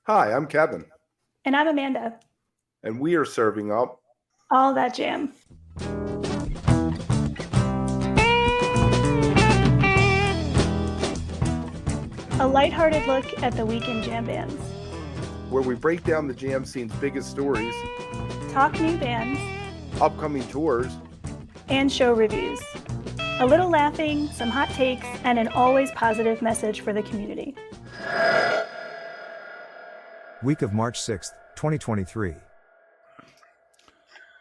Hi, I'm Kevin, And I'm Amanda. and we are serving up. All that jam. A lighthearted look at the weekend jam bands. Where we break down the jam scene's biggest stories, Talk new bands. upcoming tours, And show reviews. A little laughing, some hot takes, and an always positive message for the community. Week of March 6th, 2023.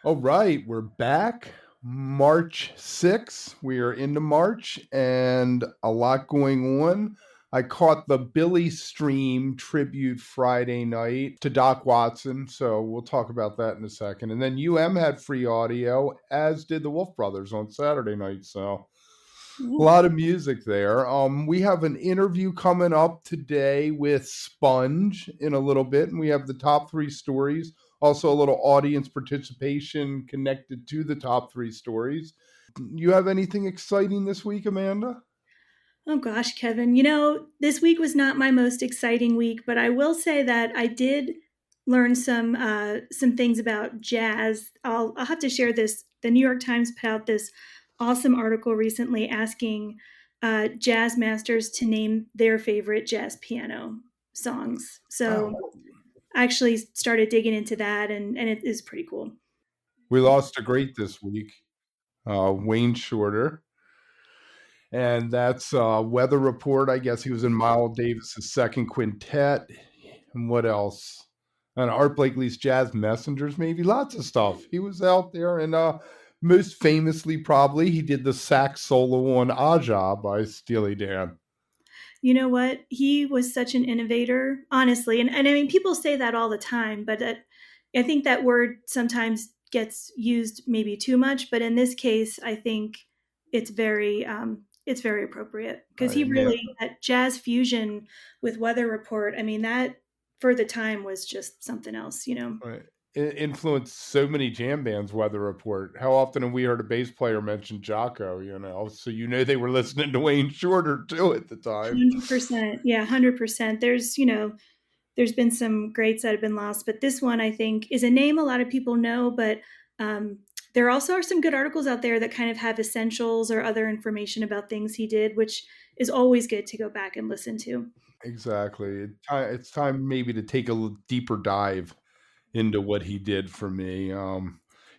All right, we're back. March 6th. We are into March and a lot going on. I caught the Billy Stream tribute Friday night to Doc Watson, so we'll talk about that in a second. And then had free audio, as did the Wolf Brothers on Saturday night. So a lot of music there. We have an interview coming up today with SPUNJ in a little bit, and we have the top three stories. Also, a little audience participation connected to the top three stories. You have anything exciting this week, Amanda? Oh gosh, Kevin. This week was not my most exciting week, but I will say that I did learn some things about jazz. I'll have to share this. The New York Times put out this awesome article recently asking jazz masters to name their favorite jazz piano songs. So I actually started digging into that, and it is pretty cool. We lost a great this week, Wayne Shorter. And that's Weather Report. I guess he was in Miles Davis's second quintet. And what else? And Art Blakey's Jazz Messengers, maybe. Lots of stuff. He was out there. And most famously, probably, he did the sax solo on Aja by Steely Dan. You know what? He was such an innovator, honestly. And I mean, people say that all the time, but I think that word sometimes gets used maybe too much. But in this case, I think it's very appropriate because he really, that jazz fusion with Weather Report, I mean, that for the time was just something else, Right. It influenced so many jam bands, Weather Report. How often have we heard a bass player mention Jocko, So they were listening to Wayne Shorter too at the time. 100%. Yeah, 100%. There's been some greats that have been lost, but this one I think is a name a lot of people know, but there also are some good articles out there that kind of have essentials or other information about things he did, which is always good to go back and listen to. Exactly. It's time maybe to take a deeper dive into what he did for me.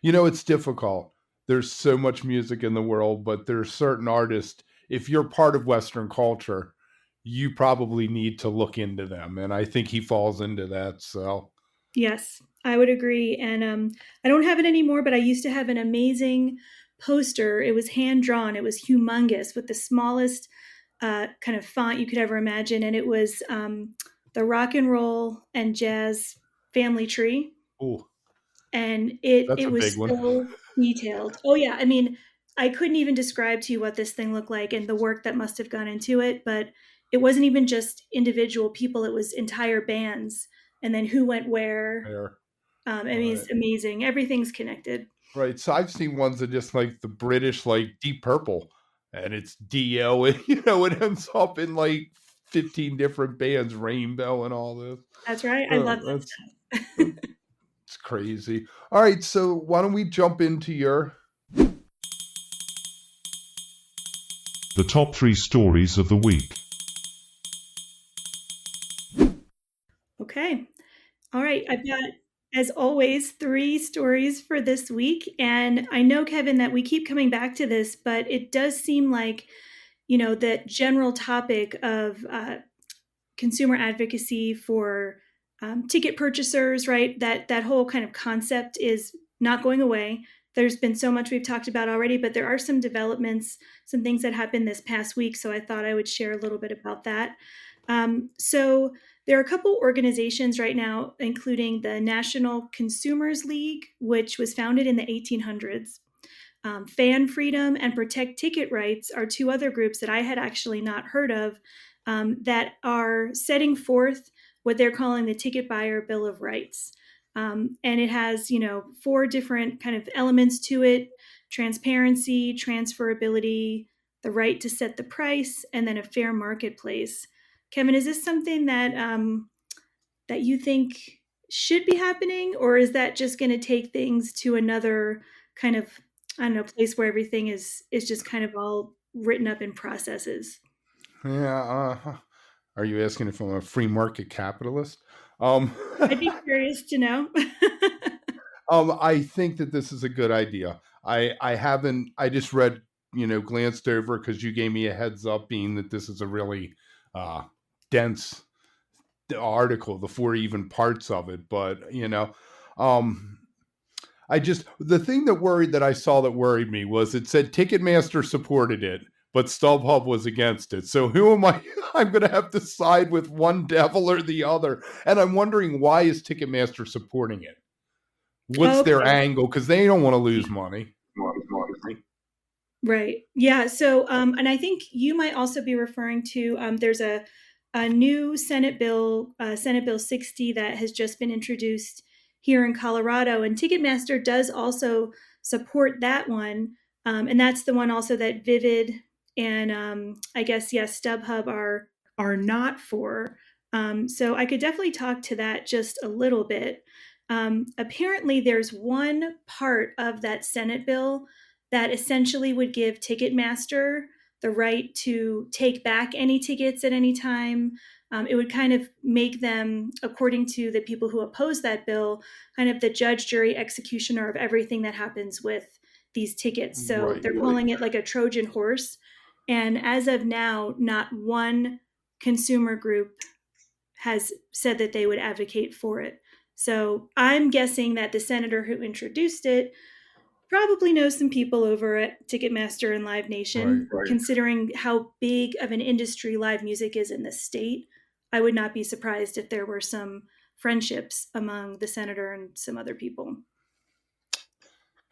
It's difficult. There's so much music in the world, but there's certain artists, if you're part of Western culture, you probably need to look into them. And I think he falls into that. So, yes, I would agree. And I don't have it anymore, but I used to have an amazing poster. It was hand drawn. It was humongous with the smallest kind of font you could ever imagine. And it was the rock and roll and jazz family tree. ooh, And that's it a was big one. so detailed. Oh yeah, I mean, I couldn't even describe to you what this thing looked like and the work that must have gone into it, but it wasn't even just individual people, it was entire bands and then who went where. There. I mean, it's amazing. Everything's connected. Right. So I've seen ones that just like the British, like Deep Purple, and it's Dio, and it ends up in like 15 different bands, Rainbow, and all this. That's right. I love that stuff. It's crazy. All right. So why don't we jump into the top three stories of the week. Okay. All right. I've got, as always, three stories for this week. And I know, Kevin, that we keep coming back to this, but it does seem like, that general topic of consumer advocacy for ticket purchasers, right? That whole kind of concept is not going away. There's been so much we've talked about already, but there are some developments, some things that happened this past week. So I thought I would share a little bit about that. So there are a couple organizations right now, including the National Consumers League, which was founded in the 1800s. Fan Freedom and Protect Ticket Rights are two other groups that I had actually not heard of that are setting forth what they're calling the Ticket Buyer Bill of Rights. And it has, four different kind of elements to it: transparency, transferability, the right to set the price, and then a fair marketplace. Kevin, is this something that that you think should be happening, or is that just going to take things to another kind of, I don't know, place where everything is just kind of all written up in processes? Yeah. Are you asking if I'm a free market capitalist? Um, I'd be curious to know. I think that this is a good idea. I haven't. I just read, glanced over because you gave me a heads up, being that this is a really dense article, the four even parts of it. But um, the thing that I saw that worried me was it said Ticketmaster supported it, but StubHub was against it. So who am I? I'm going to have to side with one devil or the other, and I'm wondering, why is Ticketmaster supporting it? What's their Okay. angle? Because they don't want to lose money. Right. Yeah. So, and I think you might also be referring to, there's a new Senate Bill 60 that has just been introduced here in Colorado, and Ticketmaster does also support that one. And that's the one also that Vivid and I guess, yes, StubHub are not for. So I could definitely talk to that just a little bit. Apparently, there's one part of that Senate bill that essentially would give Ticketmaster the right to take back any tickets at any time. It would kind of make them, according to the people who oppose that bill, kind of the judge, jury, executioner of everything that happens with these tickets. So they're calling it like a Trojan horse. And as of now, not one consumer group has said that they would advocate for it. So I'm guessing that the senator who introduced it probably knows some people over at Ticketmaster and Live Nation. Right. Considering how big of an industry live music is in the state, I would not be surprised if there were some friendships among the senator and some other people.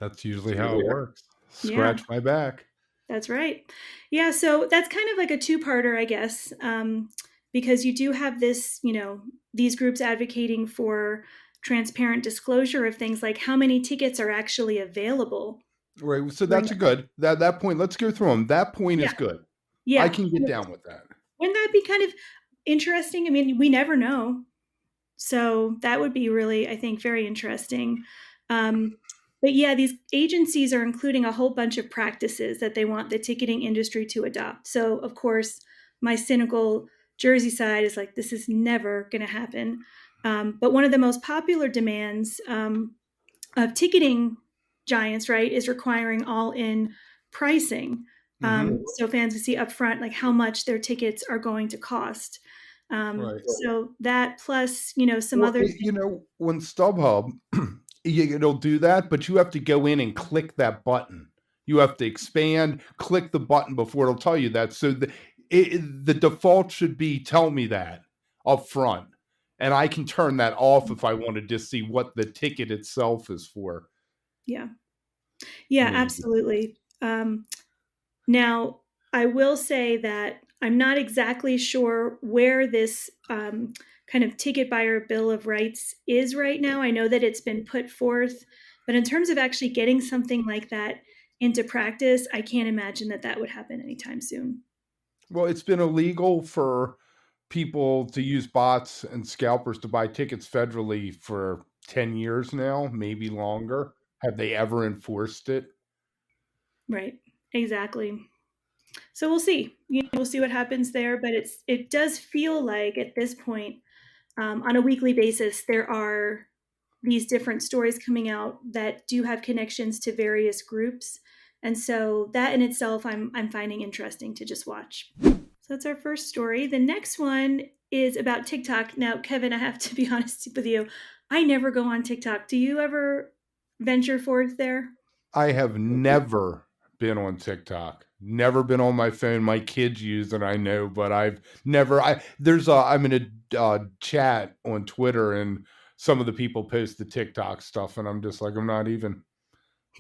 That's usually how it works. Yeah. Scratch my back. That's right. Yeah, so that's kind of like a two-parter, I guess, because you do have this, these groups advocating for transparent disclosure of things like how many tickets are actually available. Right. So that's a good that point. Let's go through them. That point is good. Yeah. I can get down with that. Wouldn't that be kind of interesting? I mean, we never know. So that would be really, I think, very interesting. But yeah, these agencies are including a whole bunch of practices that they want the ticketing industry to adopt. So, of course, my cynical Jersey side is like, this is never going to happen. But one of the most popular demands of ticketing giants, right, is requiring all-in pricing. So fans can see upfront like how much their tickets are going to cost. Right. So that plus, some other. When StubHub, it'll do that, but you have to go in and click that button. You have to expand, click the button before it'll tell you that. So the default should be tell me that up front. And I can turn that off if I want to just see what the ticket itself is for. Yeah. Yeah, absolutely. Now, I will say that I'm not exactly sure where this kind of ticket buyer bill of rights is right now. I know that it's been put forth, but in terms of actually getting something like that into practice, I can't imagine that that would happen anytime soon. Well, it's been illegal for people to use bots and scalpers to buy tickets federally for 10 years now, maybe longer. Have they ever enforced it? Right. Exactly. So we'll see. We'll see what happens there, but it does feel like at this point, on a weekly basis, there are these different stories coming out that do have connections to various groups, and so that in itself, I'm finding interesting to just watch. So that's our first story. The next one is about TikTok. Now, Kevin, I have to be honest with you. I never go on TikTok. Do you ever venture forth there? I have never been on TikTok. Never been on my phone. My kids use it, I know, but I've never. I'm in a chat on Twitter, and some of the people post the TikTok stuff, and I'm just like, I'm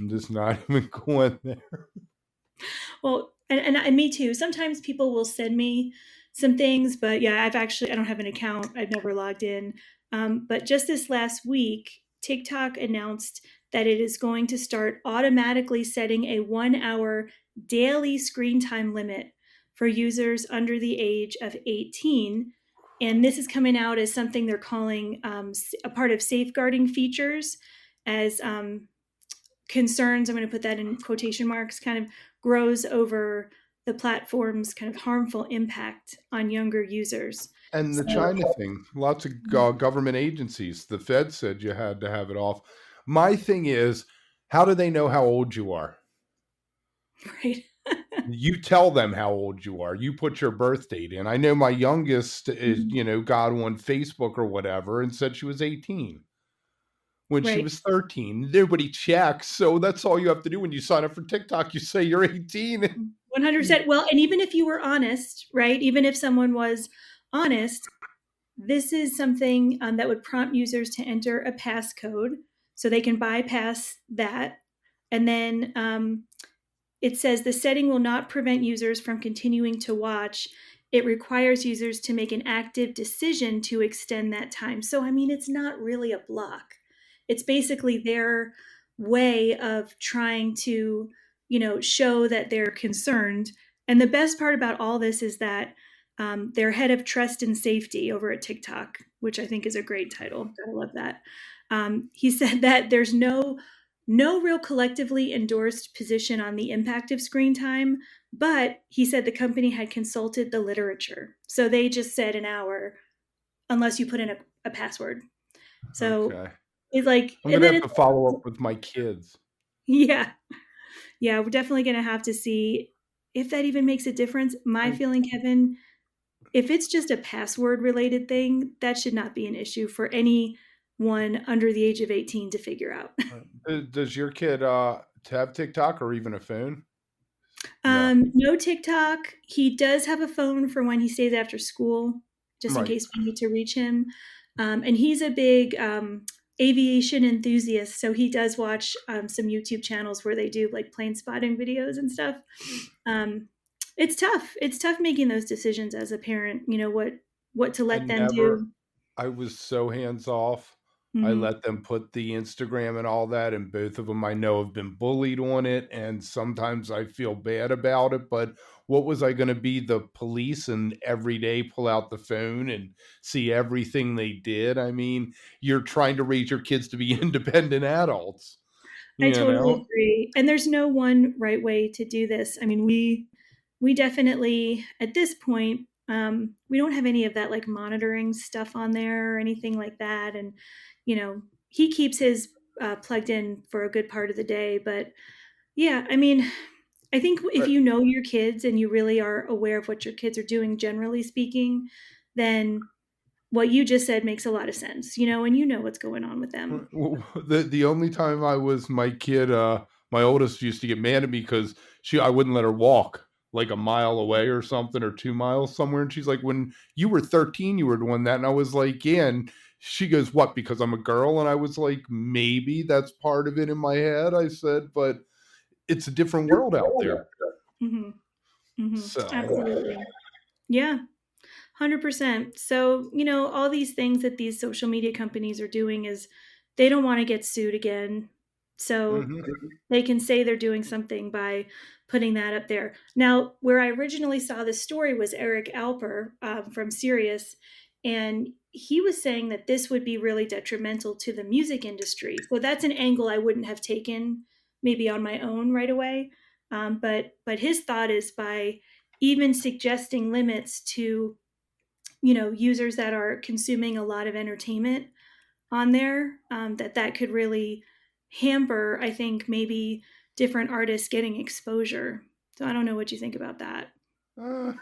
just not even going there. Well, and me too. Sometimes people will send me some things, but yeah, I don't have an account. I've never logged in. But just this last week, TikTok announced that it is going to start automatically setting a 1 hour daily screen time limit for users under the age of 18. And this is coming out as something they're calling a part of safeguarding features as concerns, I'm going to put that in quotation marks, kind of grows over the platform's kind of harmful impact on younger users. And the China thing, lots of government agencies, the Fed said you had to have it off. My thing is, how do they know how old you are? Right. You tell them how old you are. You put your birth date in. I know my youngest is, got on Facebook or whatever and said she was 18 when she Right. was 13. Nobody checks. So that's all you have to do when you sign up for TikTok. You say you're 18. 100%. Well, and even if you were honest, right? Even if someone was honest, this is something that would prompt users to enter a passcode so they can bypass that. And then it says the setting will not prevent users from continuing to watch. It requires users to make an active decision to extend that time. So, I mean, it's not really a block. It's basically their way of trying to, show that they're concerned. And the best part about all this is that their head of trust and safety over at TikTok, which I think is a great title. I love that. He said that there's no real collectively endorsed position on the impact of screen time, but he said the company had consulted the literature. So they just said an hour, unless you put in a password. So Okay. it's like, I'm going to have to follow up with my kids. Yeah. Yeah, we're definitely going to have to see if that even makes a difference. My feeling, Kevin, if it's just a password related thing, that should not be an issue for anyone under the age of 18 to figure out. Does your kid have TikTok or even a phone? No TikTok. He does have a phone for when he stays after school, just in case we need to reach him. And he's a big aviation enthusiast, so he does watch some YouTube channels where they do like plane spotting videos and stuff. It's tough. It's tough making those decisions as a parent. What to let them do. I was so hands off. I let them put the Instagram and all that, and both of them I know have been bullied on it, and sometimes I feel bad about it, but what was I going to be, the police, and every day pull out the phone and see everything they did? I mean, you're trying to raise your kids to be independent adults. I totally agree. And there's no one right way to do this. I mean, we definitely, at this point, we don't have any of that like monitoring stuff on there or anything like that. And, he keeps his plugged in for a good part of the day. But yeah, I mean, I think if you know your kids and you really are aware of what your kids are doing, generally speaking, then what you just said makes a lot of sense, and you know what's going on with them. The only time my kid, my oldest used to get mad at me because I wouldn't let her walk like a mile away or something, or 2 miles somewhere. And she's like, when you were 13, you were doing that. And I was like, yeah. And she goes, what, because I'm a girl? And I was like, maybe that's part of it in my head. I said, but it's a different world out there. Mm-hmm. Mm-hmm. So. Absolutely. Yeah. 100%. So, all these things that these social media companies are doing is they don't want to get sued again. So they can say they're doing something by putting that up there. Now, where I originally saw this story was Eric Alper from Sirius, and he was saying that this would be really detrimental to the music industry. So that's an angle I wouldn't have taken maybe on my own right away. But his thought is by even suggesting limits to users that are consuming a lot of entertainment on there, that could really hamper, I think, maybe different artists getting exposure. So I don't know what you think about that. I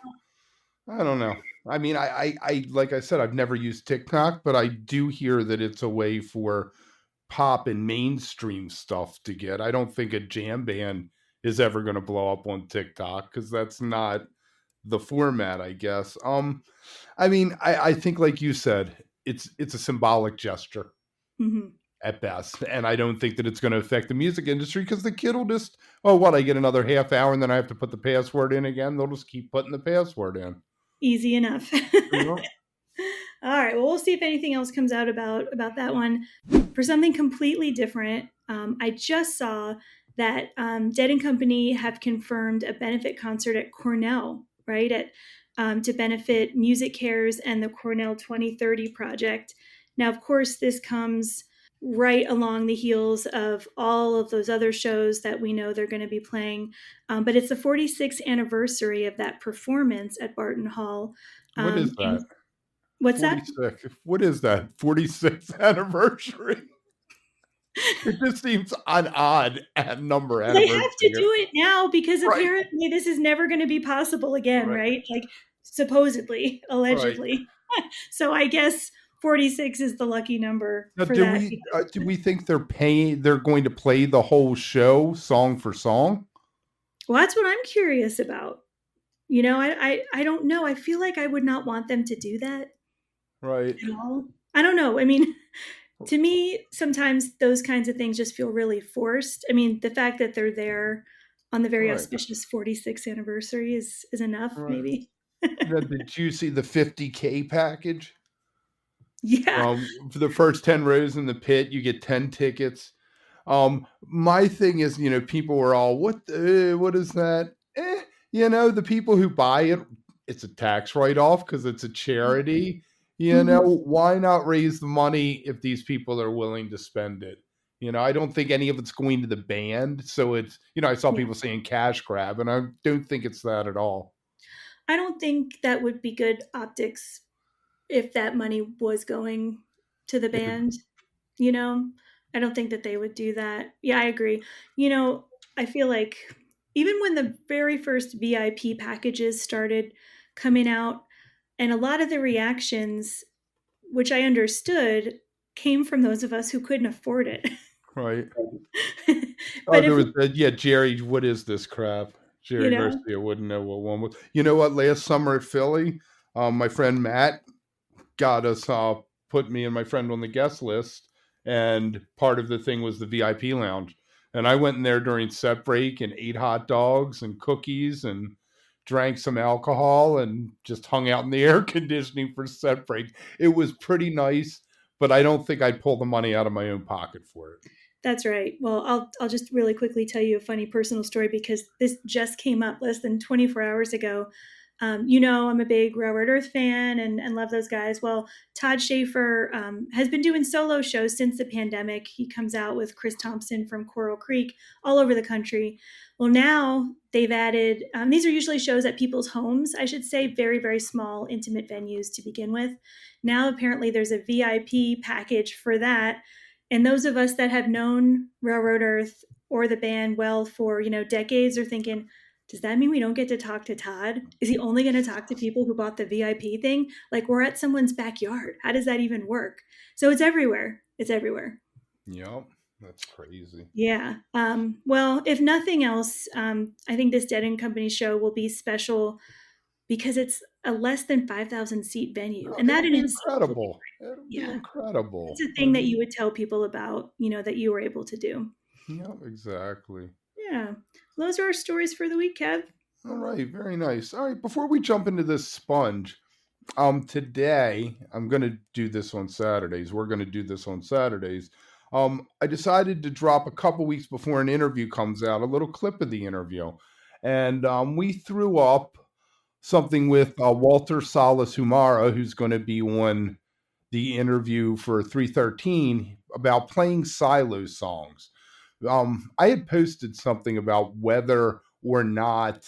don't know. I mean, I like I said, I've never used TikTok, but I do hear that it's a way for pop and mainstream stuff to get. I don't think a jam band is ever going to blow up on TikTok because that's not the format, I guess. I mean, I think, like you said, it's a symbolic gesture at best, and I don't think that it's going to affect the music industry because the kid will just, I get another half hour and then I have to put the password in again. They'll just keep putting the password in. Easy enough. All right. Well, we'll see if anything else comes out about that one. For something completely different, I just saw that Dead & Company have confirmed a benefit concert at Cornell, right, at to benefit Music Cares and the Cornell 2030 project. Now, of course, this comes right along the heels of all of those other shows that we know they're going to be playing. But it's the 46th anniversary of that performance at Barton Hall. What is And that? what's that? 46. What is that? 46th anniversary. It just seems an odd number Well, they have anniversary. to do it now because Right. apparently this is never going to be possible again, right? Like supposedly, allegedly. So I guess 46 is the lucky number Now, for do that. we think they're going to play the whole show song for song? Well, that's what I'm curious about. You know, I don't know. I feel like I would not want them to do that Right. at all. I don't know. I mean, to me, sometimes those kinds of things just feel really forced. I mean, the fact that they're there on the very auspicious 46th anniversary is enough, maybe. Now, did you see the 50K package? Yeah. For the first 10 rows in the pit, you get 10 tickets. My thing is, people were all, what is that? The people who buy it, it's a tax write-off because it's a charity. Why not raise the money if these people are willing to spend it? I don't think any of it's going to the band. So it's, I saw people saying cash grab, and I don't think it's that at all. I don't think that would be good optics if that money was going to the band. I don't think that they would do that. Yeah, I agree. I feel like even when the very first VIP packages started coming out, and a lot of the reactions, which I understood, came from those of us who couldn't afford it. Right. But there was, Jerry, what is this crap? Jerry Garcia wouldn't know what one was. You know what? Last summer at Philly, my friend Matt got us, put me and my friend on the guest list, and part of the thing was the VIP lounge. And I went in there during set break and ate hot dogs and cookies and drank some alcohol and just hung out in the air conditioning for set break. It was pretty nice, but I don't think I'd pull the money out of my own pocket for it. That's right. Well, I'll just really quickly tell you a funny personal story because this just came up less than 24 hours ago. I'm a big Railroad Earth fan and love those guys. Well, Todd Schaefer has been doing solo shows since the pandemic. He comes out with Chris Thompson from Coral Creek all over the country. Well, now they've added, these are usually shows at people's homes, I should say, very, very small, intimate venues to begin with. Now, apparently, there's a VIP package for that. And those of us that have known Railroad Earth or the band well for, decades are thinking, does that mean we don't get to talk to Todd? Is he only going to talk to people who bought the VIP thing? Like we're at someone's backyard. How does that even work? So it's everywhere. It's everywhere. Yep. That's crazy. Yeah. Well, if nothing else, I think this Dead and Company show will be special because it's a less than 5,000 seat venue. And that is incredible. It'll be incredible. It's a thing that you would tell people about, that you were able to do. Yeah, exactly. Yeah. Those are our stories for the week, Kev. All right. Very nice. All right. Before we jump into this sponge, today I'm going to do this on Saturdays. We're going to do this on Saturdays. I decided to drop a couple weeks before an interview comes out, a little clip of the interview. And we threw up something with Walter Salas Humara, who's going to be on the interview for 313 about playing silo songs. I had posted something about whether or not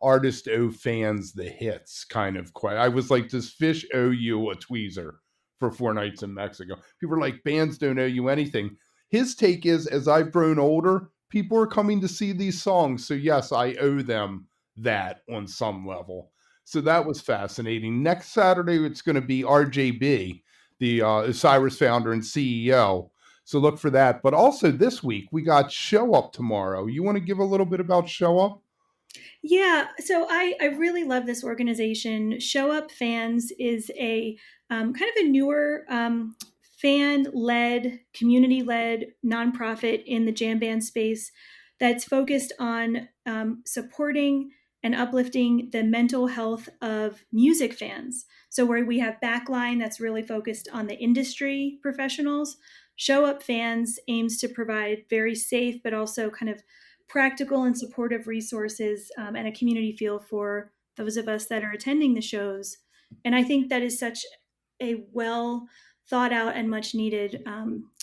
artists owe fans the hits, kind of. I was like, does Fish owe you a tweezer for 4 Nights in Mexico? People are like, bands don't owe you anything. His take is, as I've grown older, people are coming to see these songs. So yes, I owe them that on some level. So that was fascinating. Next Saturday, it's going to be RJB, the Osiris founder and CEO. So look for that. But also this week, we got Show Up tomorrow. You want to give a little bit about Show Up? Yeah. So I really love this organization. Show Up Fans is a kind of a newer fan-led, community-led nonprofit in the jam band space that's focused on supporting and uplifting the mental health of music fans. So where we have Backline that's really focused on the industry professionals, Show Up Fans aims to provide very safe, but also kind of practical and supportive resources and a community feel for those of us that are attending the shows. And I think that is such a well thought out and much needed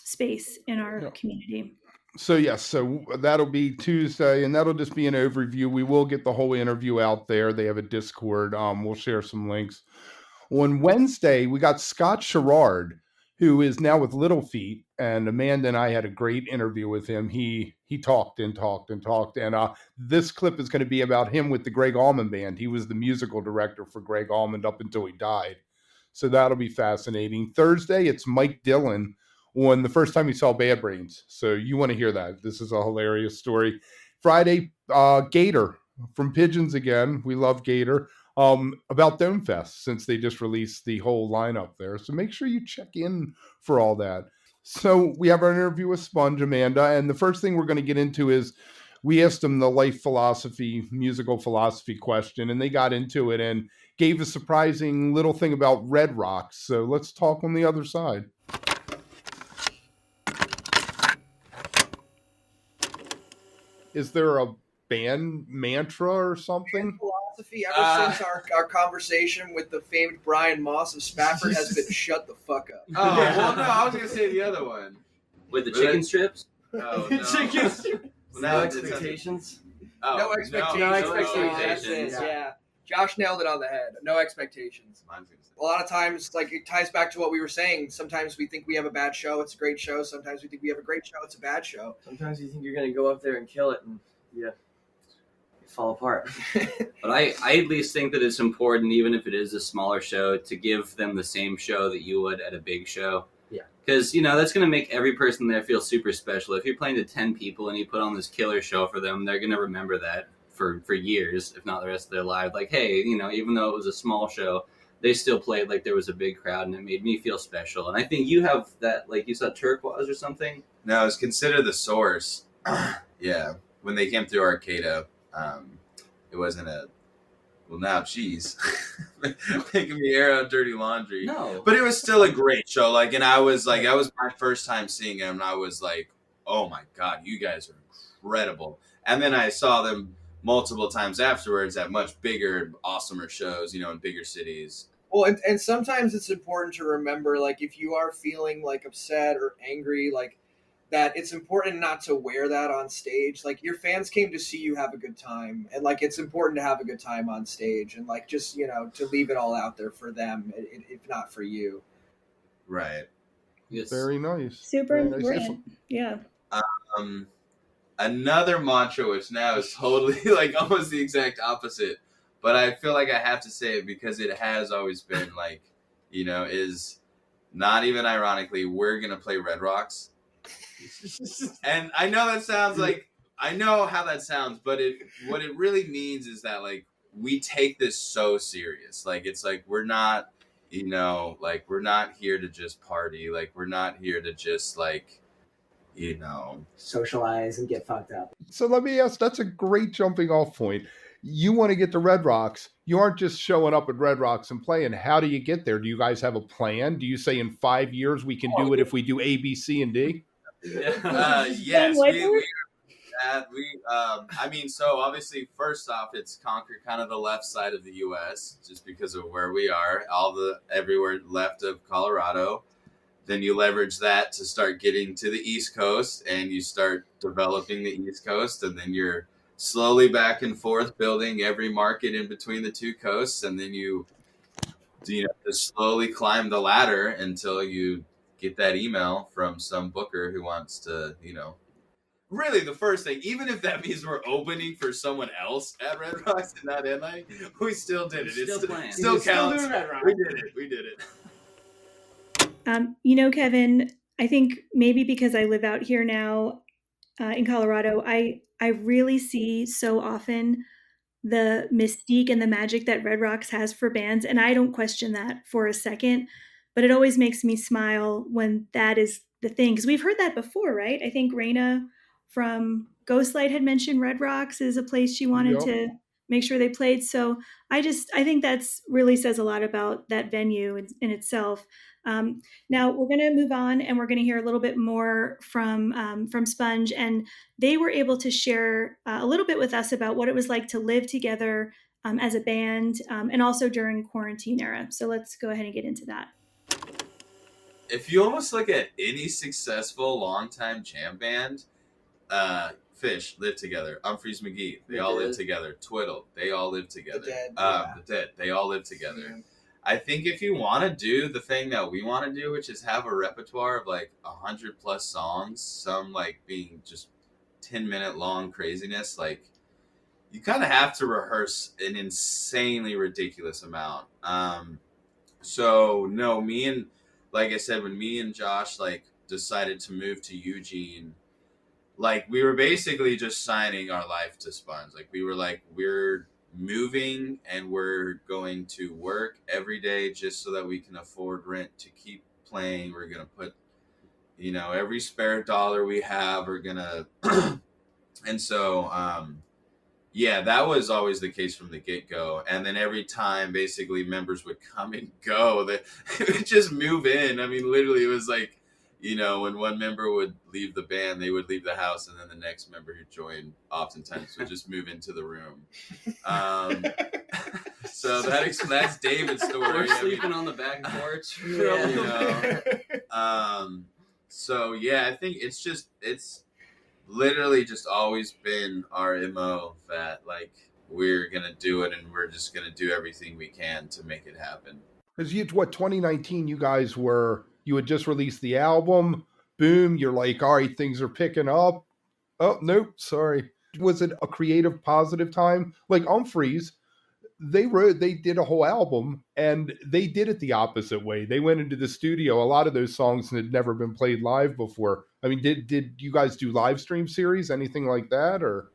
space in our community. So yes, so that'll be Tuesday, and that'll just be an overview. We will get the whole interview out there. They have a Discord. We'll share some links. On Wednesday, we got Scott Sherrard, who is now with Little Feat, and Amanda and I had a great interview with him. He talked and talked and talked, and this clip is going to be about him with the Greg Allman Band. He was the musical director for Greg Allman up until he died. So that'll be fascinating. Thursday, it's Mike Dillon on the first time he saw Bad Brains. So you want to hear that. This is a hilarious story. Friday, Gator from Pigeons again. We love Gator. About Dome Fest, since they just released the whole lineup there. So make sure you check in for all that. So we have our interview with Sponge, Amanda, and the first thing we're going to get into is we asked them the life philosophy, musical philosophy question, and they got into it and gave a surprising little thing about Red Rocks. So let's talk on the other side. Is there a band mantra or something? Philosophy ever since our conversation with the famed Brian Moss of Spafford has been shut the fuck up. Oh, well, no, I was going to say the other one. With the chicken strips? Oh, no. Chicken strips. No expectations? No expectations. No That's it, yeah. Josh nailed it on the head. No expectations. A lot of times, like, it ties back to what we were saying. Sometimes we think we have a bad show, it's a great show. Sometimes we think we have a great show, it's a bad show. Sometimes you think you're going to go up there and kill it, and you fall apart. But I at least think that it's important, even if it is a smaller show, to give them the same show that you would at a big show. Yeah. Because, that's going to make every person there feel super special. If you're playing to 10 people and you put on this killer show for them, they're going to remember that for years, if not the rest of their life. Like, hey, even though it was a small show, they still played like there was a big crowd, and it made me feel special. And I think you have that, like you saw Turquoise or something? No, it's considered the source. Yeah. When they came through Arcata, it wasn't now she's making me air out dirty laundry. No. But it was still a great show. Like, and I was like, that was my first time seeing him, and I was like, oh my God, you guys are incredible. And then I saw them multiple times afterwards at much bigger, awesomer shows, in bigger cities. Well, and sometimes it's important to remember, like, if you are feeling like upset or angry, like, that it's important not to wear that on stage. Like, your fans came to see you have a good time, and like, it's important to have a good time on stage, and like, just, to leave it all out there for them, if not for you. Right. Yes. Very nice. Super Very nice. important. Yeah. Another mantra, which now is totally like almost the exact opposite, but I feel like I have to say it because it has always been like, is not even ironically, we're going to play Red Rocks. And I know that sounds like, I know how that sounds, but what it really means is that, like, we take this so serious. Like, it's like, we're not, like, we're not here to just party. Like, we're not here to just, like, socialize and get fucked up. So let me ask, that's a great jumping off point. You want to get to Red Rocks. You aren't just showing up at Red Rocks and playing. How do you get there? Do you guys have a plan? Do you say in 5 years we can do it if we do A, B, C, and D? Yes. So obviously, first off, it's conquer kind of the left side of the U.S. just because of where we are, everywhere left of Colorado. Then you leverage that to start getting to the East Coast, and you start developing the East Coast, and then you're slowly back and forth building every market in between the two coasts, and then you just slowly climb the ladder until you get that email from some booker who wants to, really the first thing, even if that means we're opening for someone else at Red Rocks and not NI, we still did it. It still counts. We did it. Kevin, I think maybe because I live out here now in Colorado, I really see so often the mystique and the magic that Red Rocks has for bands. And I don't question that for a second, but it always makes me smile when that is the thing. Because we've heard that before, right? I think Raina from Ghostlight had mentioned Red Rocks is a place she wanted to make sure they played. So I think that's really says a lot about that venue in itself. Now we're going to move on, and we're going to hear a little bit more from Sponge, and they were able to share a little bit with us about what it was like to live together as a band, and also during quarantine era. So let's go ahead and get into that. If you almost look at any successful longtime jam band, Fish lived together. Humphreys McGee, they all lived together. Twiddle, they all lived together. The Dead, they all lived together. Yeah. I think if you want to do the thing that we want to do, which is have a repertoire of like 100+ songs, some like being just 10-minute long craziness, like you kind of have to rehearse an insanely ridiculous amount. So no, like I said, when me and Josh like decided to move to Eugene, like we were basically just signing our life to SPUNJ. Like we were like, we're moving and we're going to work every day just so that we can afford rent to keep playing. We're going to put, every spare dollar we have, we're going to, and so, yeah, that was always the case from the get-go. And then every time basically members would come and go, they would just move in. I mean, literally it was like, when one member would leave the band, they would leave the house, and then the next member who joined oftentimes would just move into the room. So that's David's story. We're sleeping on the back porch. So yeah, I think it's literally just always been our MO that like we're gonna do it, and we're just gonna do everything we can to make it happen. Because 2019, you had just released the album. Boom, you're like, all right, things are picking up. Oh, nope, sorry. Was it a creative, positive time? Like Humphreys, they did a whole album, and they did it the opposite way. They went into the studio. A lot of those songs had never been played live before. I mean, did you guys do live stream series, anything like that, or?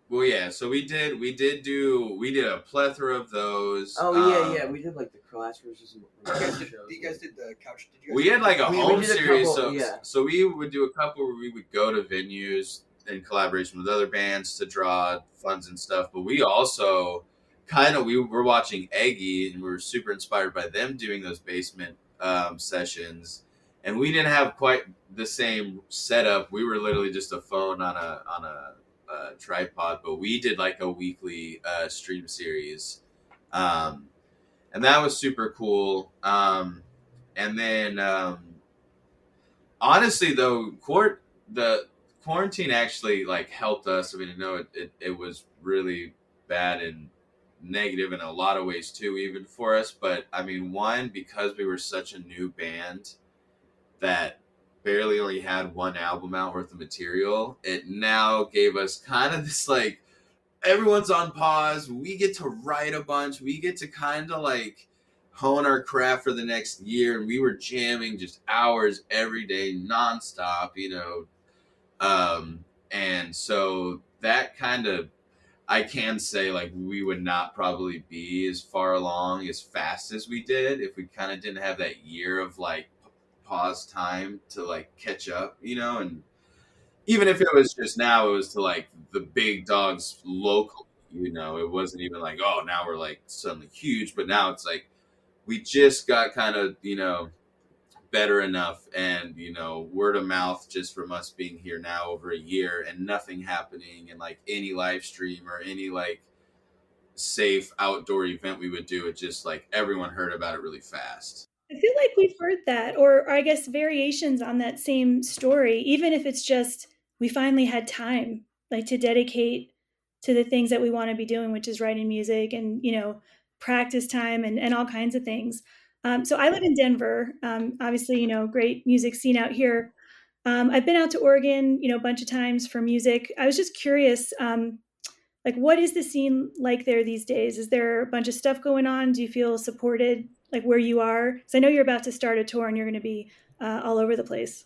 Well, yeah. So we did a plethora of those. Oh yeah. We did like the class versus. You guys did the couch. Did you? We had like a home series. Couple, so we would do a couple where we would go to venues in collaboration with other bands to draw funds and stuff. But we also we were watching Eggy, and we were super inspired by them doing those basement sessions. And we didn't have quite the same setup. We were literally just a phone on a tripod, but we did like a weekly stream series, and that was super cool. And then honestly though, the quarantine actually like helped us. I mean, I know it was really bad and negative in a lot of ways too, even for us, but I mean, one, because we were such a new band that barely only had one album out worth of material, it now gave us kind of this like, everyone's on pause, we get to write a bunch, we get to kind of like hone our craft for the next year, and we were jamming just hours every day nonstop, and so that kind of, I can say like we would not probably be as far along as fast as we did if we kind of didn't have that year of like pause time to like catch up, and even if it was just now, it was to like the big dogs locally, it wasn't even like, oh, now we're like suddenly huge, but now it's like we just got kind of, better enough, and word of mouth just from us being here now over a year and nothing happening, and like any live stream or any like safe outdoor event we would do, it just like everyone heard about it really fast. I feel like we've heard that, or I guess variations on that same story, even if it's just we finally had time like to dedicate to the things that we want to be doing, which is writing music and practice time and all kinds of things. So I live in Denver, obviously, great music scene out here. I've been out to Oregon, a bunch of times for music. I was just curious, like, what is the scene like there these days? Is there a bunch of stuff going on? Do you feel supported, like where you are? Because I know you're about to start a tour and you're going to be all over the place.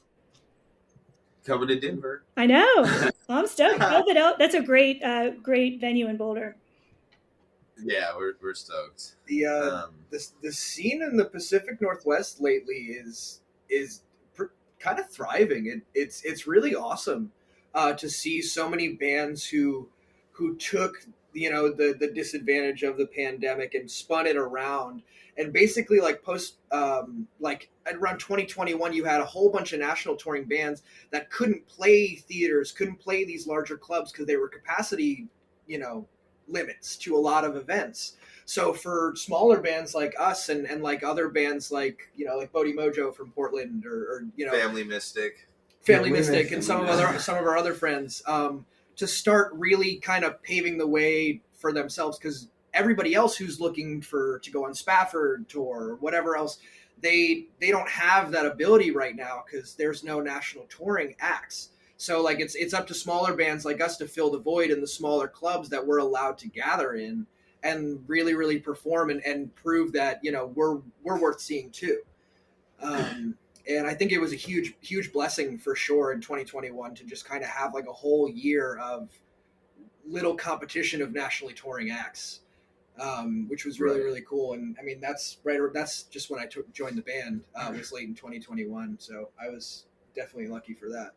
Coming to Denver. I know. I'm stoked. That's a great venue in Boulder. Yeah, we're stoked. The scene in the Pacific Northwest lately is kind of thriving. It's really awesome to see so many bands who took the disadvantage of the pandemic and spun it around, and basically like post like around 2021 you had a whole bunch of national touring bands that couldn't play theaters, couldn't play these larger clubs because they were capacity limits to a lot of events. So for smaller bands like us and like other bands like, you know, like Bodhi Mojo from Portland or you know, Family Mystic, and some of our other friends, to start really kind of paving the way for themselves, because everybody else who's looking to go on Spafford tour or whatever else, they don't have that ability right now because there's no national touring acts. So like it's up to smaller bands like us to fill the void in the smaller clubs that we're allowed to gather in and really, really perform and prove that, you know, we're worth seeing too. And I think it was a huge, huge blessing for sure in 2021 to just kind of have like a whole year of little competition of nationally touring acts, which was really, really cool. And I mean, that's just when I joined the band, was late in 2021. So I was definitely lucky for that.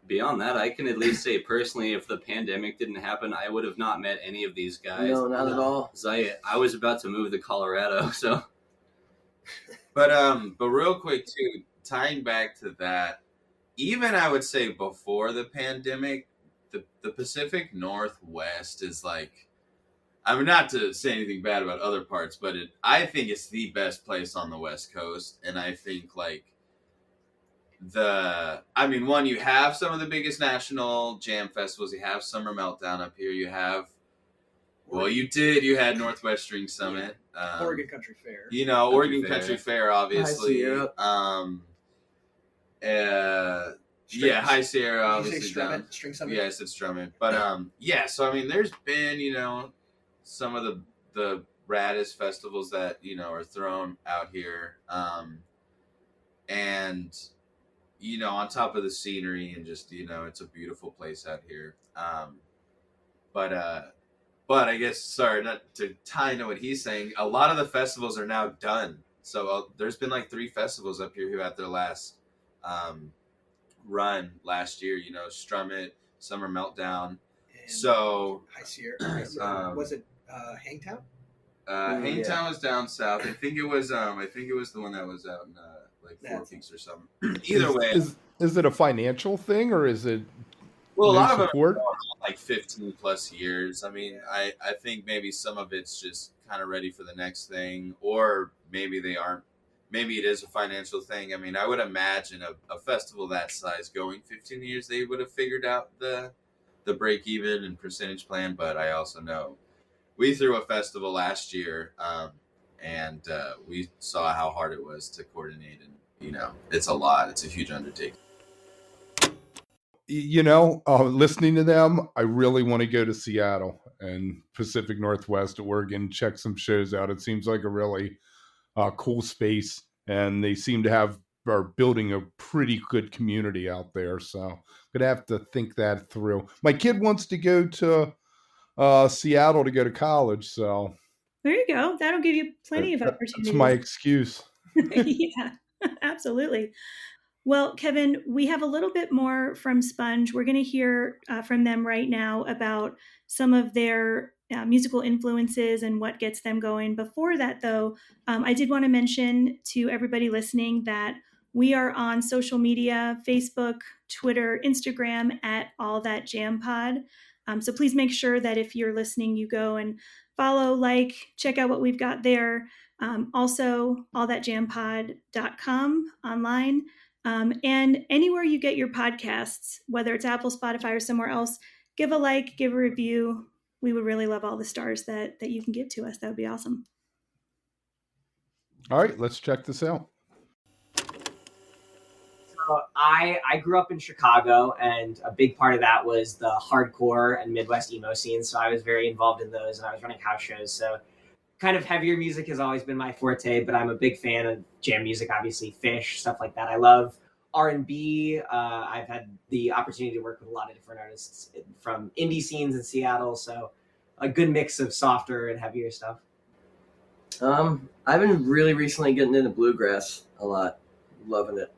Beyond that, I can at least say personally, if the pandemic didn't happen, I would have not met any of these guys. No, not at all. I was about to move to Colorado, so. But real quick too, tying back to that, even I would say before the pandemic, the Pacific Northwest is like, I mean, not to say anything bad about other parts, but I think it's the best place on the West Coast, and I think like one, you have some of the biggest national jam festivals. You have Summer Meltdown up here. You have, you had Northwest String Summit. Oregon Country Fair. You know, Oregon Country Fair, obviously. High Sierra, obviously. String Summit? Yeah, I said Strummit. But, so, I mean, there's been, you know, some of the raddest festivals that, you know, are thrown out here. And, you know, on top of the scenery and just, you know, it's a beautiful place out here. But I guess, sorry, not to tie into what he's saying, a lot of the festivals are now done. So there's been like 3 festivals up here who had their last run last year, you know, Strummit, Summer Meltdown. And so High Sierra, was it Hangtown? Hangtown was down south. I think it was the one that was out in like Four Peaks or something. Either way, is it a financial thing or is it? Well, a lot of support? them are like 15 plus years. I mean, I think maybe some of it's just kind of ready for the next thing, or maybe they aren't. Maybe it is a financial thing. I mean, I would imagine a festival that size going 15 years, they would have figured out the break even and percentage plan. But I also know we threw a festival last year, and we saw how hard it was to coordinate, and you know, it's a lot. It's a huge undertaking. You know, listening to them, I really want to go to Seattle and Pacific Northwest, Oregon, check some shows out. It seems like a really cool space, and they seem to are building a pretty good community out there. So I'm going to have to think that through. My kid wants to go to Seattle to go to college, so. There you go. That'll give you plenty of opportunities. That's my excuse. Yeah, absolutely. Well, Kevin, we have a little bit more from SPUNJ. We're going to hear from them right now about some of their musical influences and what gets them going. Before that, though, I did want to mention to everybody listening that we are on social media, Facebook, Twitter, Instagram at All That Jam Pod. So please make sure that if you're listening, you go and follow, check out what we've got there. Also, allthatjampod.com online. And anywhere you get your podcasts, whether it's Apple, Spotify, or somewhere else, give a like, give a review. We would really love all the stars that you can get to us. That would be awesome. All right, let's check this out. So I grew up in Chicago, and a big part of that was the hardcore and Midwest emo scene. So I was very involved in those, and I was running house shows. So kind of heavier music has always been my forte, but I'm a big fan of jam music, obviously Fish, stuff like that. I love R&B. I've had the opportunity to work with a lot of different artists from indie scenes in Seattle, so a good mix of softer and heavier stuff. I've been really recently getting into bluegrass a lot, loving it.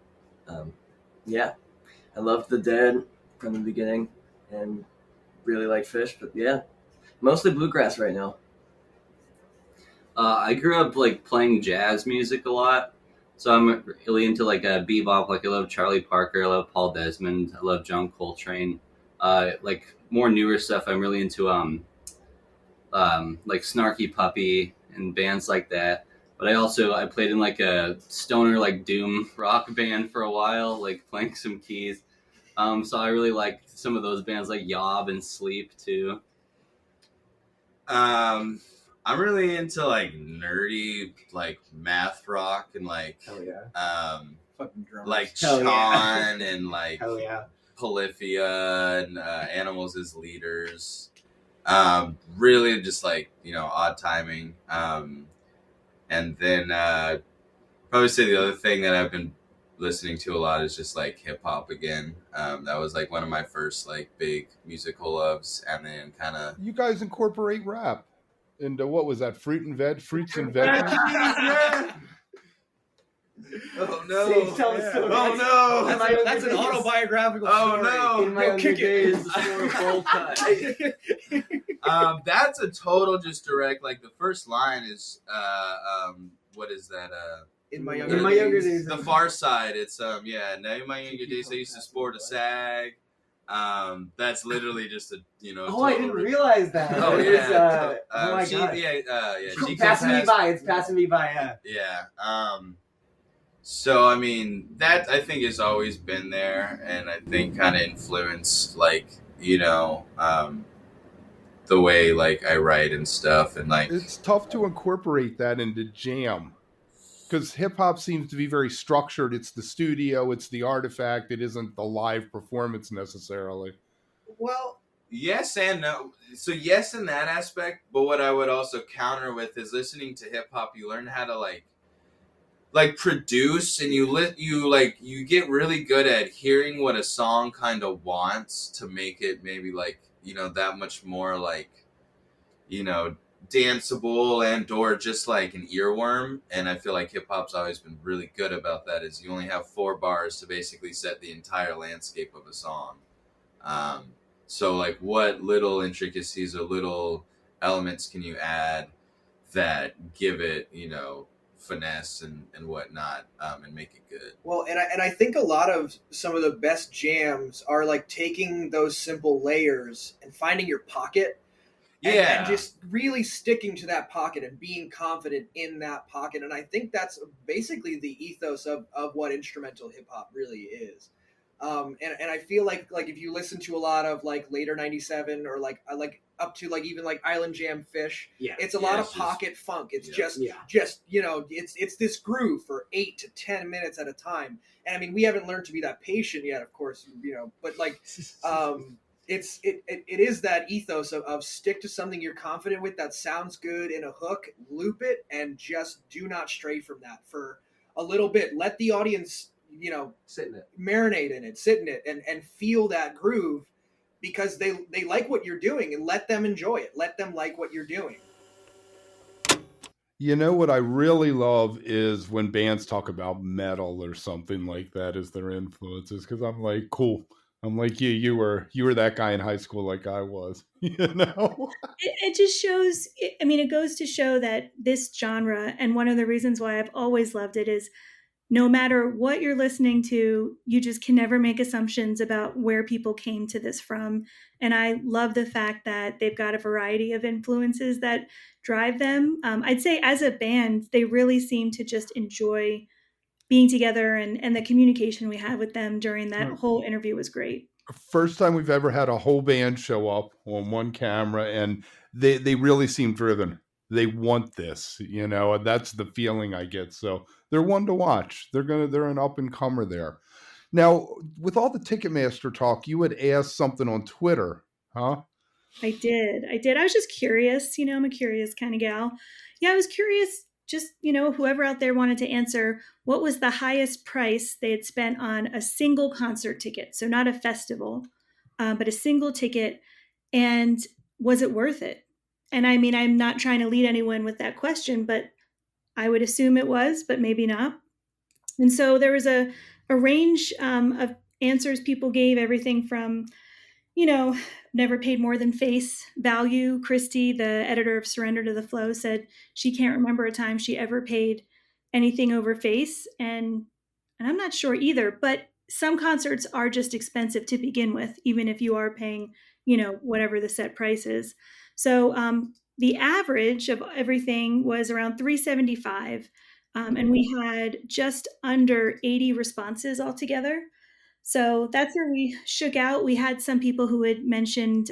I loved The Dead from the beginning and really like Fish, but yeah, mostly bluegrass right now. I grew up playing jazz music a lot, so I'm really into bebop. I love Charlie Parker, I love Paul Desmond, I love John Coltrane. More newer stuff, I'm really into like Snarky Puppy and bands like that. But I played in like a stoner like doom rock band for a while, like playing some keys. So I really like some of those bands like Yob and Sleep too. I'm really into like nerdy like math rock and like Fucking drums. like Hell Sean yeah. and like Hell yeah. Polyphia and Animals as Leaders. Really just like, odd timing. And then probably say the other thing that I've been listening to a lot is just like hip hop again. That was like one of my first like big musical loves, and then kind of You guys incorporate rap into what was that? Fruits and veggies. Oh no! Sage, tell the story. Oh no! That's an autobiographical Oh, story. no. In my Yo, younger kick it. days, the store of bowl cut. That's a total just direct. Like the first line is, what is that? In my In my younger days. The Far Side. It's now in my younger days I used to sport a sag. That's literally just a Oh, I didn't realize that. Oh It was, yeah. oh my god. She Passing me by. It's passing me by. Yeah. Yeah. So I mean that I think has always been there, and I think kind of influenced like the way like I write and stuff, and like It's tough to incorporate that into jam because hip hop seems to be very structured. It's the studio, it's the artifact. It isn't the live performance necessarily. Well, yes and no. So yes in that aspect, but what I would also counter with is listening to hip hop. You learn how to like produce, and you get really good at hearing what a song kind of wants to make it maybe like that much more like danceable and or just like an earworm. And I feel like hip hop's always been really good about that, is you only have 4 bars to basically set the entire landscape of a song. So like what little intricacies or little elements can you add that give it finesse and whatnot, and make it good. Well, and I think a lot of some of the best jams are like taking those simple layers and finding your pocket, and just really sticking to that pocket and being confident in that pocket. And I think that's basically the ethos of what instrumental hip hop really is. And I feel like if you listen to a lot of like later '97 or like up to like even like Island Jam Fish, it's a lot of pocket funk. It's just it's this groove for 8 to 10 minutes at a time. And I mean, we haven't learned to be that patient yet, of course, but like it is that ethos of stick to something you're confident with that sounds good in a hook, loop it, and just do not stray from that for a little bit. Let the audience sit in it, marinate in it, sit in it, and feel that groove, because they like what you're doing, and let them enjoy it. Let them like what you're doing. You know what I really love is when bands talk about metal or something like that as their influences, because I'm like, cool. I'm like, you were that guy in high school like I was, It just shows, I mean, it goes to show that this genre, and one of the reasons why I've always loved it, is no matter what you're listening to, you just can never make assumptions about where people came to this from. And I love the fact that they've got a variety of influences that drive them. I'd say as a band, they really seem to just enjoy being together, and the communication we had with them during that whole interview was great. First time we've ever had a whole band show up on one camera, and they really seem driven. They want this, and that's the feeling I get. So they're one to watch. They're an up and comer there. Now, with all the Ticketmaster talk, you had asked something on Twitter, huh? I did. I was just curious. I'm a curious kind of gal. Yeah, I was curious. Just, whoever out there wanted to answer, what was the highest price they had spent on a single concert ticket? So not a festival, but a single ticket. And was it worth it? And I mean, I'm not trying to lead anyone with that question, but I would assume it was, but maybe not. And so there was a range of answers people gave, everything from, never paid more than face value. Christy, the editor of Surrender to the Flow, said she can't remember a time she ever paid anything over face. And I'm not sure either, but some concerts are just expensive to begin with, even if you are paying, whatever the set price is. So the average of everything was around 375, and we had just under 80 responses altogether. So that's where we shook out. We had some people who had mentioned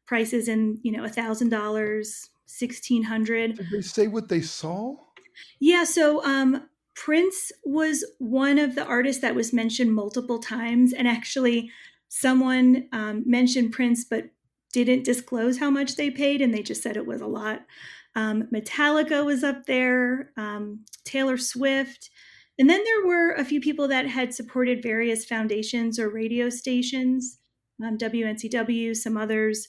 prices in, $1,000, 1,600. Did they say what they saw? Yeah, so Prince was one of the artists that was mentioned multiple times, and actually, someone mentioned Prince but didn't disclose how much they paid, and they just said it was a lot. Metallica was up there, Taylor Swift, and then there were a few people that had supported various foundations or radio stations, WNCW, some others.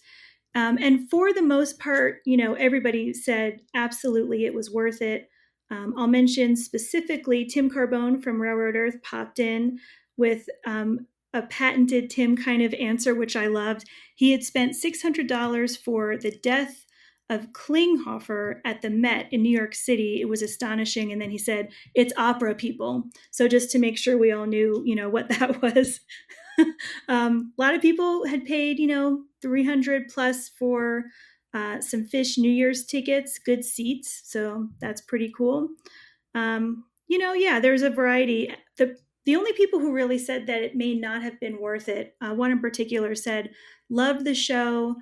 And for the most part, everybody said absolutely it was worth it. I'll mention specifically Tim Carbone from Railroad Earth popped in with a patented Tim kind of answer, which I loved. He had spent $600 for the death of Klinghoffer at the Met in New York City. It was astonishing. And then he said, it's opera, people. So just to make sure we all knew, what that was. A lot of people had paid, 300 plus for some Fish New Year's tickets, good seats. So that's pretty cool. Yeah, there's a variety. The only people who really said that it may not have been worth it, one in particular said, loved the show,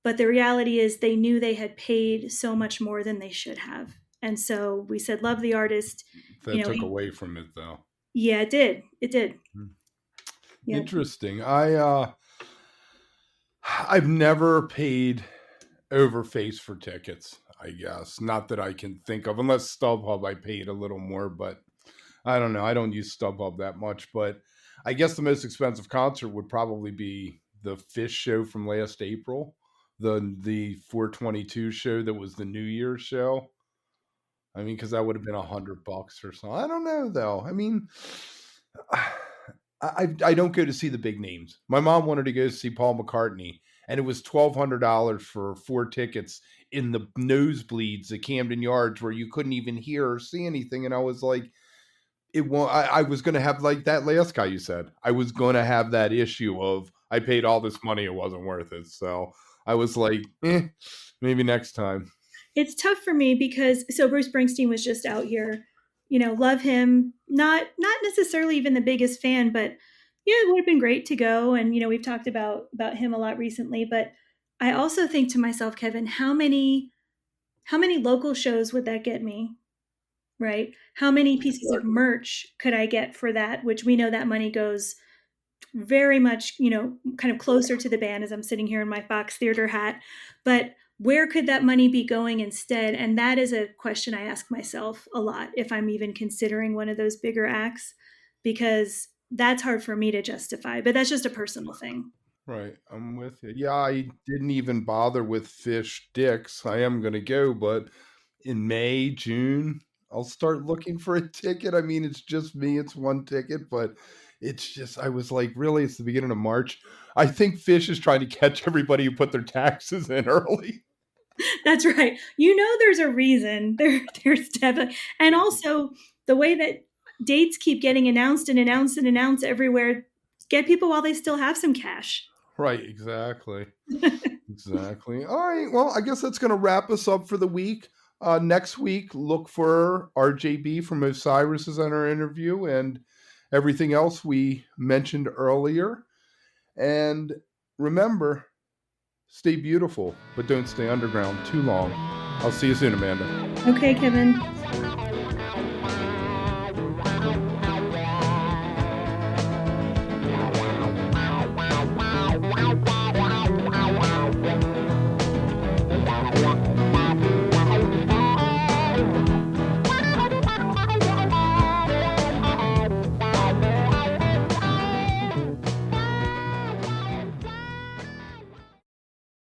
but the reality is they knew they had paid so much more than they should have. And so we said, love the artist. That took away from it, though. Yeah, it did. It did. Yeah. Interesting. I've never paid over face for tickets, I guess. Not that I can think of, unless StubHub I paid a little more, but I don't know. I don't use StubHub that much, but I guess the most expensive concert would probably be the Fish show from last April, the 422 show that was the New Year's show. I mean, because that would have been $100 or so. I don't know, though. I mean, I don't go to see the big names. My mom wanted to go see Paul McCartney, and it was $1,200 for 4 tickets in the nosebleeds at Camden Yards, where you couldn't even hear or see anything. And I was like, it won't. I was going to have, like that last guy you said, I was going to have that issue of I paid all this money, it wasn't worth it. So I was like, maybe next time. It's tough for me because Bruce Springsteen was just out here, love him, not necessarily even the biggest fan, but yeah, it would have been great to go. And, we've talked about him a lot recently, but I also think to myself, Kevin, how many local shows would that get me? Right? How many pieces of merch could I get for that? Which we know that money goes very much, kind of closer to the band as I'm sitting here in my Fox Theater hat. But where could that money be going instead? And that is a question I ask myself a lot if I'm even considering one of those bigger acts, because that's hard for me to justify. But that's just a personal thing. Right. I'm with you. Yeah, I didn't even bother with Fish Dicks. I am going to go, but in May, June, I'll start looking for a ticket. I mean, it's just me. It's one ticket, but it's just, I was like, really, it's the beginning of March. I think Fish is trying to catch everybody who put their taxes in early. That's right. There's a reason. There's definitely, and also the way that dates keep getting announced and announced and announced everywhere, get people while they still have some cash. Right, exactly. Exactly. All right, well, I guess that's going to wrap us up for the week. Next week, look for RJB from Osiris in our interview and everything else we mentioned earlier. And remember, stay beautiful, but don't stay underground too long. I'll see you soon, Amanda. Okay, Kevin.